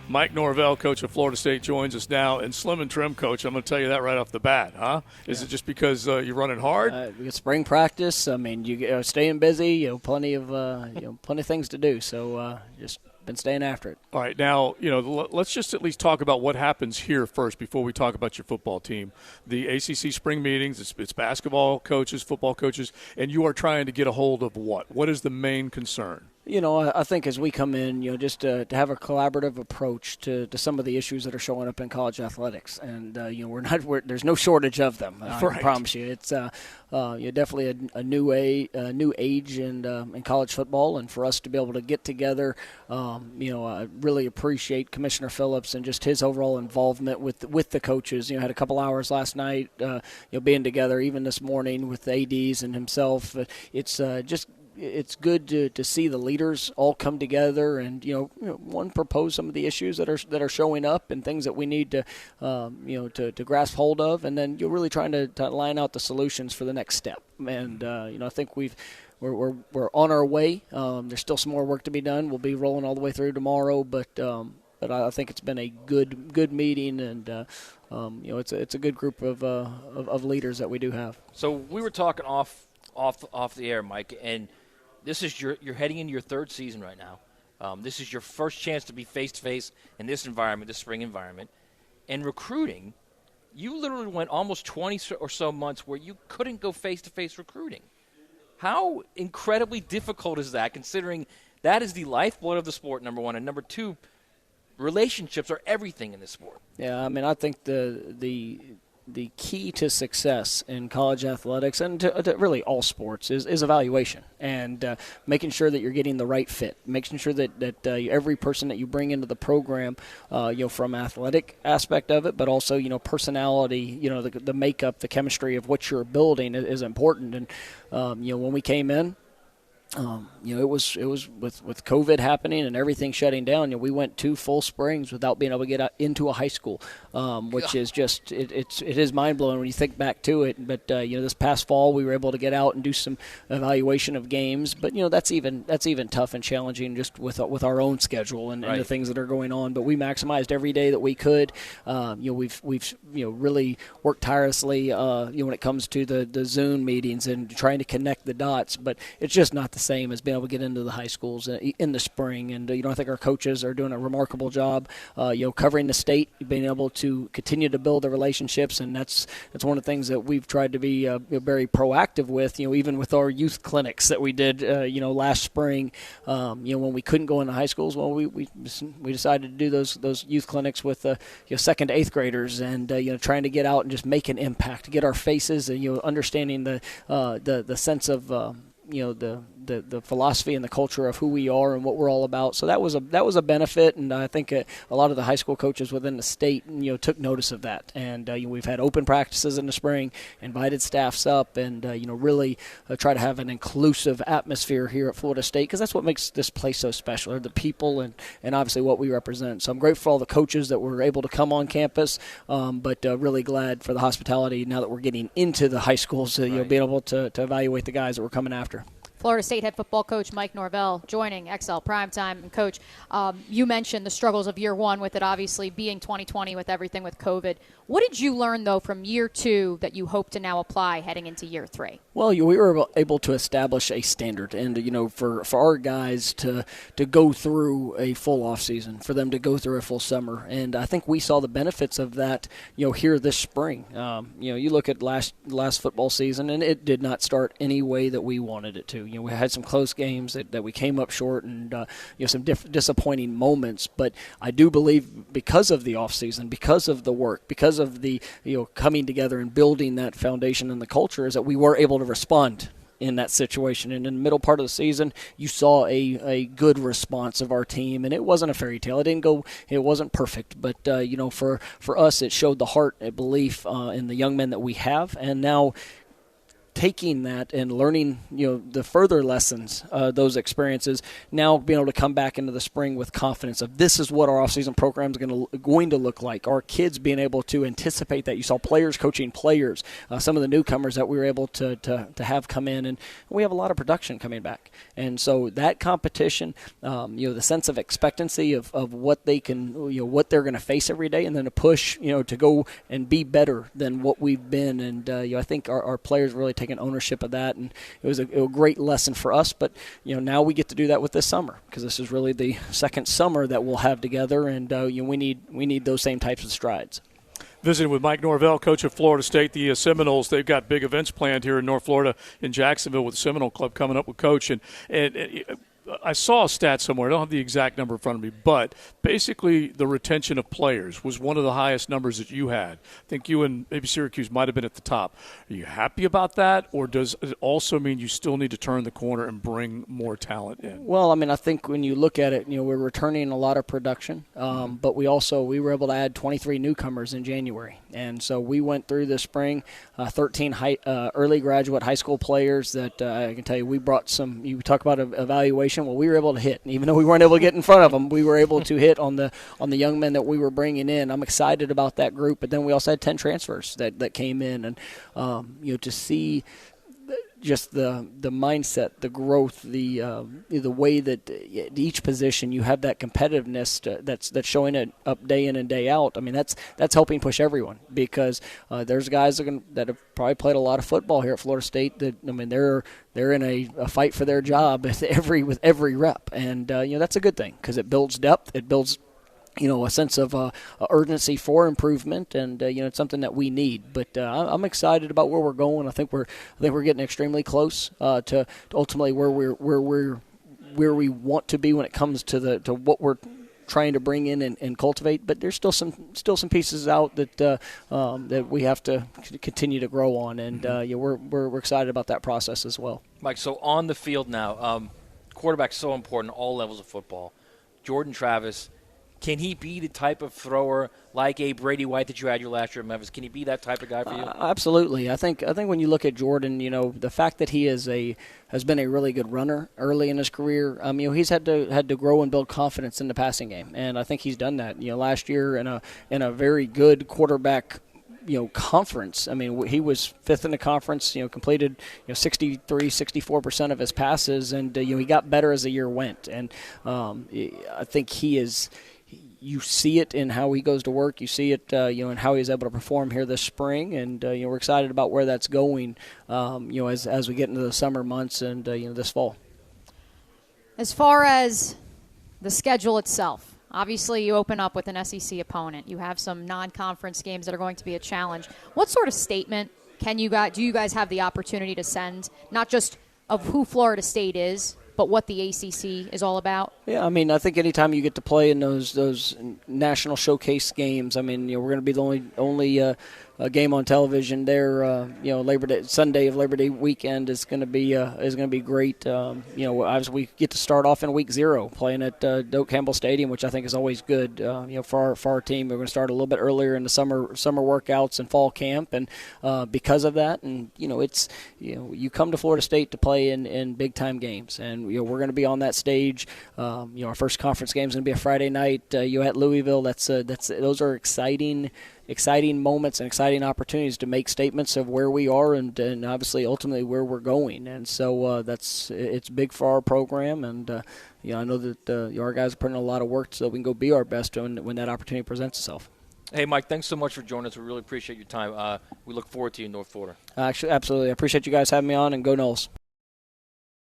Mike Norvell, coach of Florida State, joins us now. And Slim and Trim, coach, I'm going to tell you that right off the bat, huh? Is it just because you're running hard? We got spring practice. I mean, you staying busy. Plenty of things to do. So just been staying after it. All right, now let's just at least talk about what happens here first before we talk about your football team. The ACC Spring Meetings. It's basketball coaches, football coaches, and you are trying to get a hold of what? What is the main concern? I think as we come in, just to have a collaborative approach to some of the issues that are showing up in college athletics, and there's no shortage of them. I promise you, it's definitely a new age in college football, and for us to be able to get together, I really appreciate Commissioner Phillips and just his overall involvement with the coaches. Had a couple hours last night, being together, even this morning with the ADs and himself. It's good to see the leaders all come together and one propose some of the issues that are showing up and things that we need to grasp hold of, and then you're really trying to line out the solutions for the next step. And I think we're on our way. There's still some more work to be done. We'll be rolling all the way through tomorrow, but I think it's been a good meeting, and it's a good group of leaders that we do have. So we were talking off the air, Mike, and this is you're heading into your third season right now. This is your first chance to be face-to-face in this environment, this spring environment. And recruiting, you literally went almost 20 or so months where you couldn't go face-to-face recruiting. How incredibly difficult is that, considering that is the lifeblood of the sport, number one, and number two, relationships are everything in this sport. Yeah, I mean, I think the key to success in college athletics and to really all sports is evaluation and making sure that you're getting the right fit, making sure that every person that you bring into the program, from athletic aspect of it, but also, personality, the makeup, the chemistry of what you're building is important. And, when we came in, it was with COVID happening and everything shutting down. We went 2 full springs without being able to get into a high school, which is just it is mind blowing when you think back to it. But this past fall we were able to get out and do some evaluation of games. But that's even tough and challenging just with our own schedule and the things that are going on. But we maximized every day that we could. We've really worked tirelessly when it comes to the Zoom meetings and trying to connect the dots. But it's just not the same as being able to get into the high schools in the spring. And I think our coaches are doing a remarkable job covering the state, being able to continue to build the relationships, and that's one of the things that we've tried to be very proactive with, even with our youth clinics that we did last spring, when we couldn't go into high schools. Well, we decided to do those youth clinics with 2nd to 8th graders, and trying to get out and just make an impact, get our faces, and understanding the sense of the philosophy and the culture of who we are and what we're all about. So that was a benefit, and I think a lot of the high school coaches within the state took notice of that. And we've had open practices in the spring, invited staffs up, and really try to have an inclusive atmosphere here at Florida State, because that's what makes this place so special, are the people and obviously what we represent. So I'm grateful for all the coaches that were able to come on campus, but really glad for the hospitality now that we're getting into the high schools, being able to evaluate the guys that we're coming after. Florida State head football coach Mike Norvell joining XL Primetime. And, Coach, you mentioned the struggles of year one with it obviously being 2020 with everything with COVID. What did you learn, though, from year two that you hope to now apply heading into year three? Well, we were able to establish a standard, and for our guys to go through a full off season, for them to go through a full summer, and I think we saw the benefits of that, here this spring. You look at last football season, and it did not start any way that we wanted it to. We had some close games that we came up short, and some disappointing moments. But I do believe because of the off season, because of the work, because of the coming together and building that foundation and the culture, is that we were able to respond in that situation. And in the middle part of the season, you saw a good response of our team, and it wasn't a fairy tale. It wasn't perfect, but for us, it showed the heart and belief in the young men that we have, and now taking that and learning, the further lessons, those experiences, now being able to come back into the spring with confidence of this is what our offseason program is going to look like. Our kids being able to anticipate that. You saw players coaching players, some of the newcomers that we were able to have come in, and we have a lot of production coming back. And so that competition, the sense of expectancy of what they can, what they're going to face every day, and then a push, to go and be better than what we've been. And I think our players really taking ownership of that, and it was a great lesson for us. But now we get to do that with this summer, because this is really the second summer that we'll have together, and we need those same types of strides. Visiting with Mike Norvell, coach of Florida State, the Seminoles. They've got big events planned here in North Florida in Jacksonville with the Seminole Club coming up with Coach. And I saw a stat somewhere. I don't have the exact number in front of me, but basically the retention of players was one of the highest numbers that you had. I think you and maybe Syracuse might have been at the top. Are you happy about that, or does it also mean you still need to turn the corner and bring more talent in? Well, I think when you look at it, we're returning a lot of production, but we were able to add 23 newcomers in January. And so we went through this spring, 13 early graduate high school players that I can tell you we brought some. You talk about evaluation. Well, we were able to hit. Even though we weren't able to get in front of them, we were able to hit on the young men that we were bringing in. I'm excited about that group. But then we also had 10 transfers that came in, and to see just the mindset, the growth, the way that at each position you have that competitiveness that's showing it up day in and day out. That's helping push everyone, because there's guys that have probably played a lot of football here at Florida State that they're in a fight for their job with every rep, and that's a good thing, because it builds depth, it builds a sense of urgency for improvement, and it's something that we need. But I'm excited about where we're going. I think we're getting extremely close to ultimately where we want to be when it comes to what we're trying to bring in and cultivate. But there's still some pieces out that we have to continue to grow on, and we're excited about that process as well. Mike, so on the field now, quarterback's so important at all levels of football. Jordan Travis. Can he be the type of thrower like a Brady White that you had your last year at Memphis? Can he be that type of guy for you? Absolutely. I think when you look at Jordan, the fact that he has been a really good runner early in his career. He's had to grow and build confidence in the passing game, and I think he's done that. Last year in a very good quarterback conference. He was fifth in the conference, completed 64% of his passes, and he got better as the year went. And I think he is. You see it in how he goes to work. You see it, in how he's able to perform here this spring, and we're excited about where that's going. As we get into the summer months and this fall. As far as the schedule itself, obviously you open up with an SEC opponent. You have some non-conference games that are going to be a challenge. What sort of statement do you guys have the opportunity to send, not just of who Florida State is, but what the ACC is all about? Yeah, I think anytime you get to play in those national showcase games, we're going to be the only game on television there. Labor Day, Sunday of Labor Day weekend is going to be great. As we get to start off in week 0 playing at Doak Campbell Stadium, which I think is always good. For our team, we're going to start a little bit earlier in the summer workouts and fall camp, and because of that, and it's you come to Florida State to play in big time games, and we're going to be on that stage. Our first conference game is going to be a Friday night. At Louisville. Those are exciting moments and exciting opportunities to make statements of where we are and obviously ultimately where we're going. And so it's big for our program, and I know that our guys are putting in a lot of work so we can go be our best when that opportunity presents itself. Hey, Mike, thanks so much for joining us. We really appreciate your time. We look forward to you in North Florida. Actually, absolutely. I appreciate you guys having me on, and go Noles.